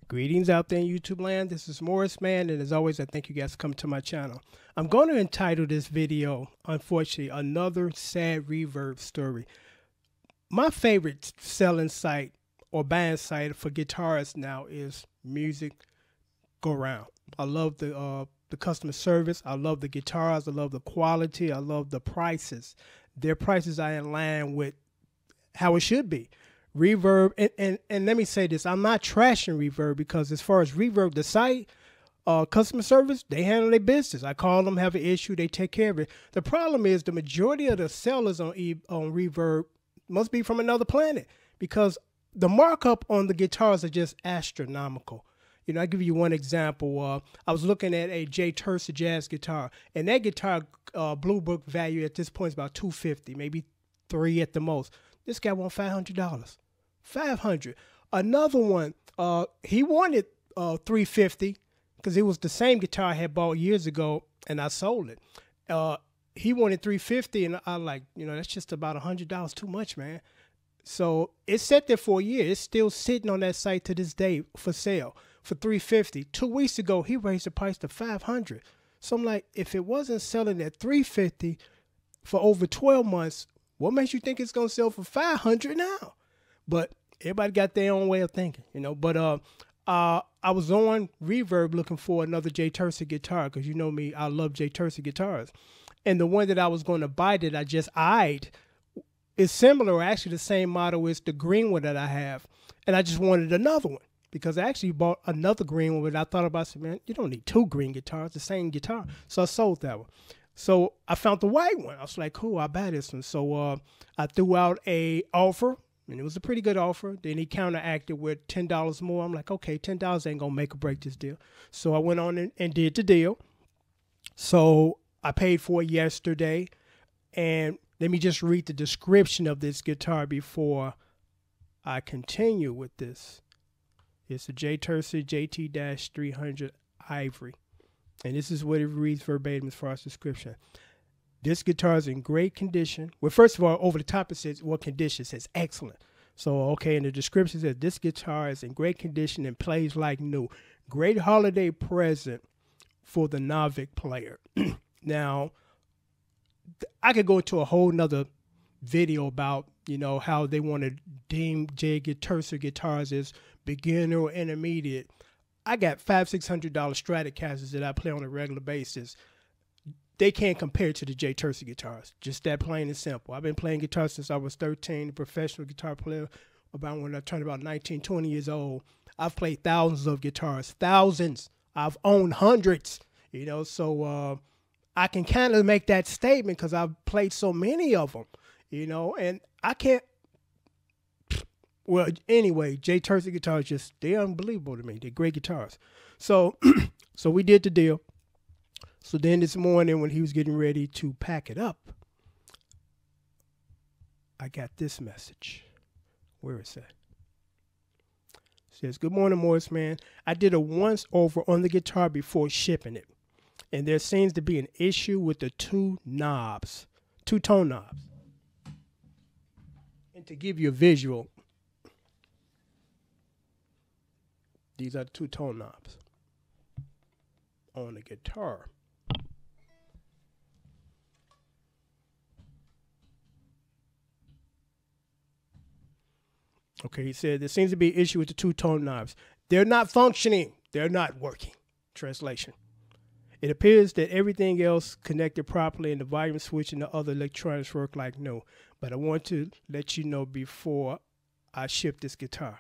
Greetings out there in YouTube land. This is Morris Man, and as always, I thank you guys for coming to my channel. I'm going to entitle this video, unfortunately, Another Sad Reverb Story. My favorite selling site or buying site for guitars now is Music Go Round. I love the customer service. I love the guitars. I love the quality. I love the prices. Their prices are in line with how it should be. Reverb, and let me say this, I'm not trashing Reverb, because as far as Reverb, the site, customer service, they handle their business. I call them, have an issue, they take care of it. The problem is the majority of the sellers on Reverb must be from another planet, because the markup on the guitars are just astronomical. You know, I'll give you one example. I was looking at a J Terza jazz guitar, and that guitar Blue Book value at this point is about $250, maybe $300 at the most. This guy won $500. $500. Another one, he wanted $350 because it was the same guitar I had bought years ago, and I sold it. He wanted $350, and I like, you know, that's just about $100 too much, man. So it sat there for a year. It's still sitting on that site to this day for sale for $350. 2 weeks ago, he raised the price to $500. So I'm like, if it wasn't selling at $350 for over 12 months, what makes you think it's gonna sell for $500 now? But everybody got their own way of thinking, you know. But I was on Reverb looking for another J Terza guitar, because you know me, I love J Terza guitars. And the one that I was going to buy that I just eyed is similar, actually the same model as the green one that I have. And I just wanted another one, because I actually bought another green one, but I thought about it, man, you don't need two green guitars, the same guitar. So I sold that one. So I found the white one. I was like, cool, I'll buy this one. So I threw out a offer, and it was a pretty good offer. Then he counteracted with $10 more. I'm like, okay, $10 ain't going to make or break this deal. So I went on and did the deal. So I paid for it yesterday. And let me just read the description of this guitar before I continue with this. It's a J Terza JT-300 Ivory. And this is what it reads verbatim as far as description. This guitar is in great condition. Well, first of all, over the top it says what condition. It says excellent. So, okay, in the description it says this guitar is in great condition and plays like new. Great holiday present for the Novik player. Now, I could go into a whole nother video about, you know, how they want to deem J Terza guitars as beginner or intermediate. I got $500–600 Stratocasters that I play on a regular basis. They can't compare to the J Terza guitars. Just that plain and simple. I've been playing guitar since I was 13, a professional guitar player, about when I turned about 19, 20 years old. I've played thousands of guitars, thousands. I've owned hundreds, you know, so I can kind of make that statement because I've played so many of them, you know, and I can't. Well, anyway, J Terza guitars, just, they're unbelievable to me. They're great guitars. So, so we did the deal. So then this morning when he was getting ready to pack it up, I got this message. Where is that? It says, good morning, Morris man. I did a once over on the guitar before shipping it. And there seems to be an issue with the two tone knobs. And to give you a visual, these are the two tone knobs on the guitar. Okay, he said there seems to be an issue with the two tone knobs. They're not functioning. They're not working. Translation. It appears that everything else connected properly and the volume switch and the other electronics work like new. But I want to let you know before I ship this guitar.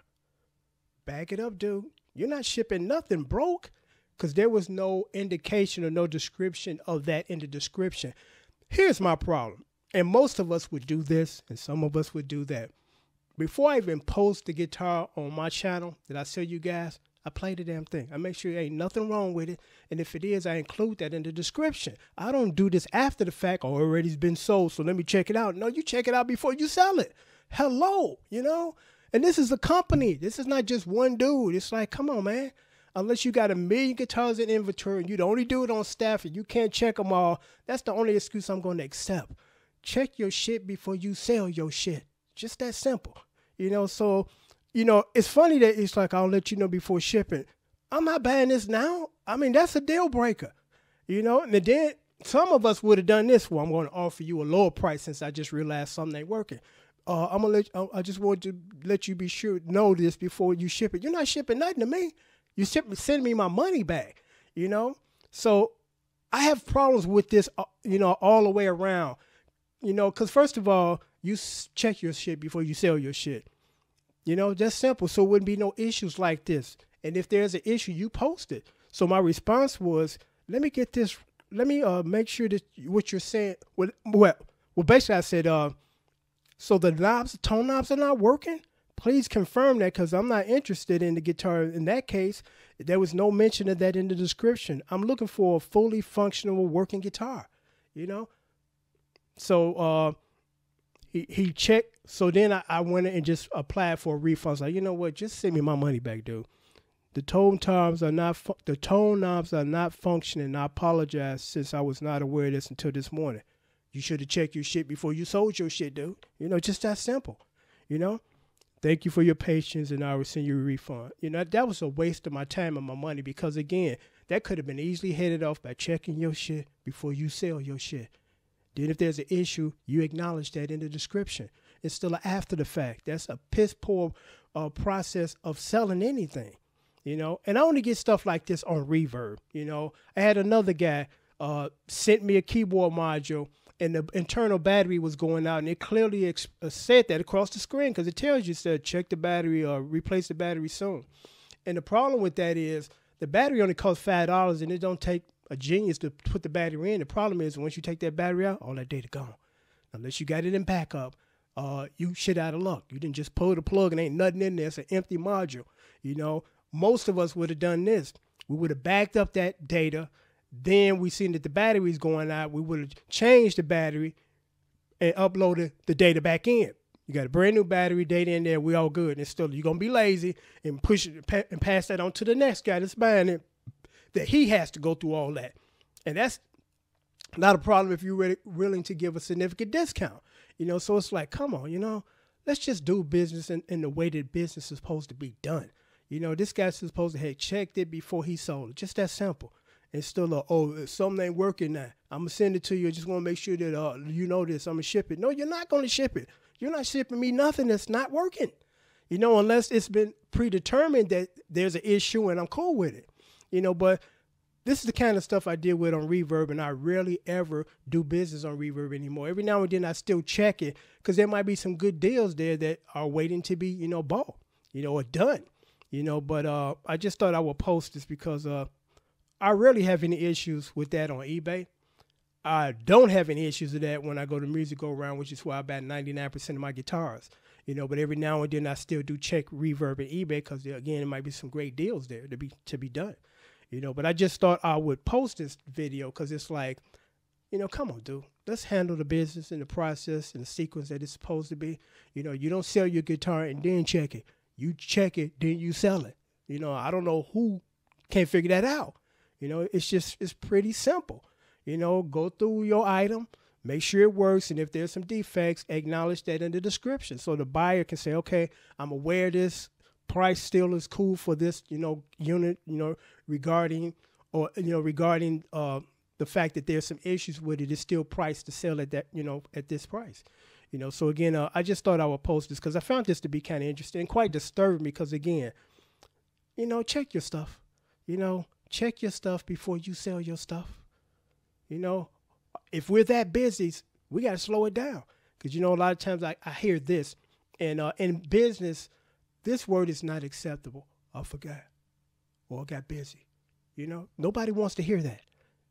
Back it up, dude. You're not shipping nothing broke, because there was no indication or no description of that in the description. Here's my problem. And most of us would do this, and some of us would do that. Before I even post the guitar on my channel that I sell you guys, I play the damn thing. I make sure there ain't nothing wrong with it. And if it is, I include that in the description. I don't do this after the fact. Oh, already's been sold, so let me check it out. No, you check it out before you sell it. Hello, you know? And this is a company. This is not just one dude. It's like, come on, man. Unless you got 1 million guitars in inventory and you'd only do it on staff and you can't check them all, that's the only excuse I'm going to accept. Check your shit before you sell your shit. Just that simple. You know, so you know, it's funny that it's like, I'll let you know before shipping. I'm not buying this now. I mean, that's a deal breaker, you know. And then some of us would have done this. Well, I'm going to offer you a lower price since I just realized something ain't working. I'm gonna I just want to let you be sure know this before you ship it. You're not shipping nothing to me. You send me my money back, you know. So I have problems with this, you know, all the way around, you know, because first of all, you check your shit before you sell your shit. You know, that's simple. So it wouldn't be no issues like this. And if there's an issue, you post it. So my response was, let me get this. Let me make sure that what you're saying. Well, basically I said, so the tone knobs are not working? Please confirm that because I'm not interested in the guitar. In that case, there was no mention of that in the description. I'm looking for a fully functional working guitar, you know? So he checked. So then I went in and just applied for a refund. I was like, you know what? Just send me my money back, dude. The tone knobs are not functioning. I apologize since I was not aware of this until this morning. You should have checked your shit before you sold your shit, dude. You know, just that simple, you know? Thank you for your patience, and I will send you a refund. You know, that was a waste of my time and my money because, again, that could have been easily headed off by checking your shit before you sell your shit. Then if there's an issue, you acknowledge that in the description. It's still after the fact. That's a piss poor process of selling anything, you know? And I only get stuff like this on Reverb, you know? I had another guy sent me a keyboard module, and the internal battery was going out, and it clearly said that across the screen because it tells you, said, check the battery or replace the battery soon. And the problem with that is the battery only costs $5, and it don't take a genius to put the battery in. The problem is once you take that battery out, all that data gone. Unless you got it in backup, you shit out of luck. You didn't just pull the plug and ain't nothing in there. It's an empty module. You know, most of us would have done this. We would have backed up that data. Then we seen that the battery's going out. We would have changed the battery and uploaded the data back in. You got a brand new battery data in there. We all good. And still, you're going to be lazy and push it and pass that on to the next guy that's buying it, that he has to go through all that. And that's not a problem if you're willing to give a significant discount. You know, so it's like, come on, you know, let's just do business in the way that business is supposed to be done. You know, this guy's supposed to have checked it before he sold it. Just that simple. And still, oh, something ain't working now. I'm going to send it to you. I just want to make sure that you know this. I'm going to ship it. No, you're not going to ship it. You're not shipping me nothing that's not working. You know, unless it's been predetermined that there's an issue and I'm cool with it. You know, but this is the kind of stuff I deal with on Reverb, and I rarely ever do business on Reverb anymore. Every now and then I still check it because there might be some good deals there that are waiting to be, you know, bought, you know, or done. You know, but I just thought I would post this because I rarely have any issues with that on eBay. I don't have any issues with that when I go to Music Go Around, which is where I buy 99% of my guitars. You know, but every now and then I still do check Reverb and eBay because, again, it might be some great deals there to be done. You know, but I just thought I would post this video because it's like, you know, come on, dude. Let's handle the business and the process and the sequence that it's supposed to be. You know, you don't sell your guitar and then check it. You check it, then you sell it. You know, I don't know who can't figure that out. You know, it's pretty simple. You know, go through your item, make sure it works, and if there's some defects, acknowledge that in the description. So the buyer can say, okay, I'm aware this price still is cool for this, you know, unit, you know, regarding the fact that there's some issues with it. It's still priced to sell at that, you know, at this price. You know, so again, I just thought I would post this because I found this to be kind of interesting and quite disturbing because, again, you know, check your stuff. You know, check your stuff before you sell your stuff. You know, if we're that busy, we got to slow it down. Because, you know, a lot of times I hear this. And in business, this word is not acceptable. I forgot. Or I got busy. You know, nobody wants to hear that.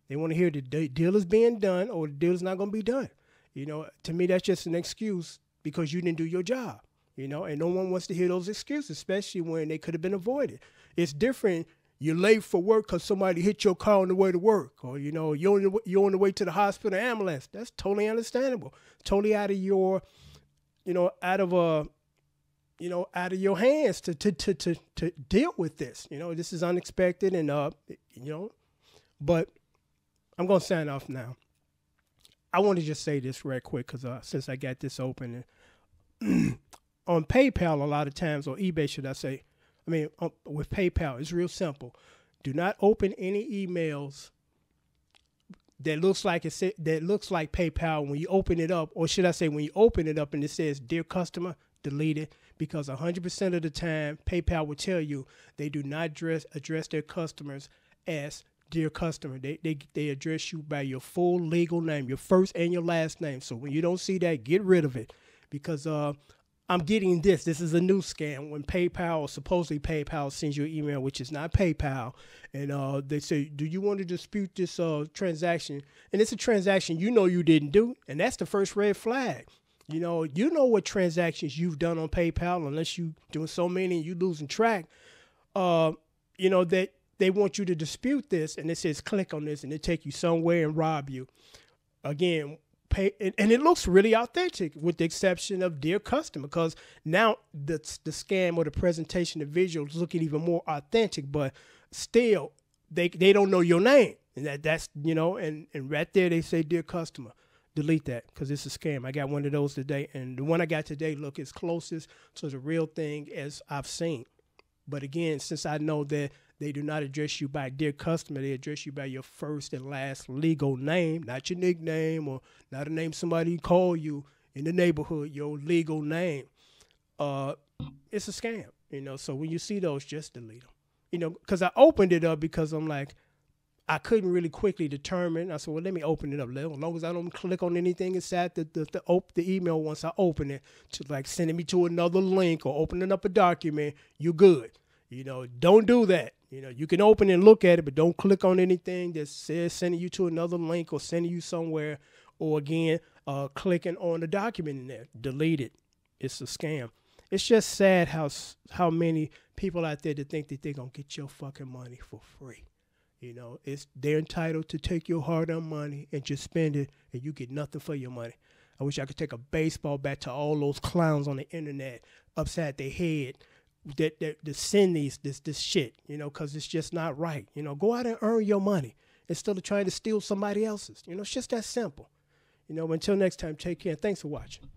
They want to hear the deal is being done or the deal is not going to be done. You know, to me, that's just an excuse because you didn't do your job. You know, and no one wants to hear those excuses, especially when they could have been avoided. It's different. You're late for work because somebody hit your car on the way to work, or, you know, you're on the way to the hospital ambulance. That's totally understandable. Totally out of your, you know, out of your hands to deal with this. You know, this is unexpected and, you know, but I'm going to sign off now. I want to just say this real quick because since I got this open, on PayPal, a lot of times, or eBay, should I say, with PayPal, it's real simple. Do not open any emails that looks like PayPal when you open it up, or should I say when you open it up and it says "Dear Customer," delete it, because 100% of the time PayPal will tell you they do not address their customers as "Dear Customer." They address you by your full legal name, your first and your last name. So when you don't see that, get rid of it, because I'm getting this. This is a new scam when PayPal, or supposedly PayPal, sends you an email, which is not PayPal, and they say, "Do you want to dispute this transaction?" And it's a transaction you didn't do, and that's the first red flag. You know what transactions you've done on PayPal, unless you doing so many and you losing track. That they want you to dispute this, and it says click on this, and it take you somewhere and rob you. Again. And it looks really authentic, with the exception of "Dear Customer," because now the scam or the presentation, the visuals looking even more authentic, but still they don't know your name, and that's and right there they say "Dear Customer." Delete that, because it's a scam. I got one of those today, and the one I got today look as closest to the real thing as I've seen. But again, since I know that they do not address you by "Dear Customer," they address you by your first and last legal name, not your nickname or not a name somebody call you in the neighborhood, your legal name. It's a scam, So when you see those, just delete them. Because I opened it up because I'm like, I couldn't really quickly determine. I said, well, let me open it up. As long as I don't click on anything inside the email once I open it, to like sending me to another link or opening up a document, you're good. Don't do that. You can open and look at it, but don't click on anything that says sending you to another link or sending you somewhere, or again, clicking on the document in there. Delete it. It's a scam. It's just sad how many people out there that think that they're going to get your fucking money for free. They're entitled to take your hard-earned money and just spend it, and you get nothing for your money. I wish I could take a baseball bat to all those clowns on the internet upside their head that send this shit, because it's just not right. Go out and earn your money instead of trying to steal somebody else's. It's just that simple. Until next time, take care. Thanks for watching.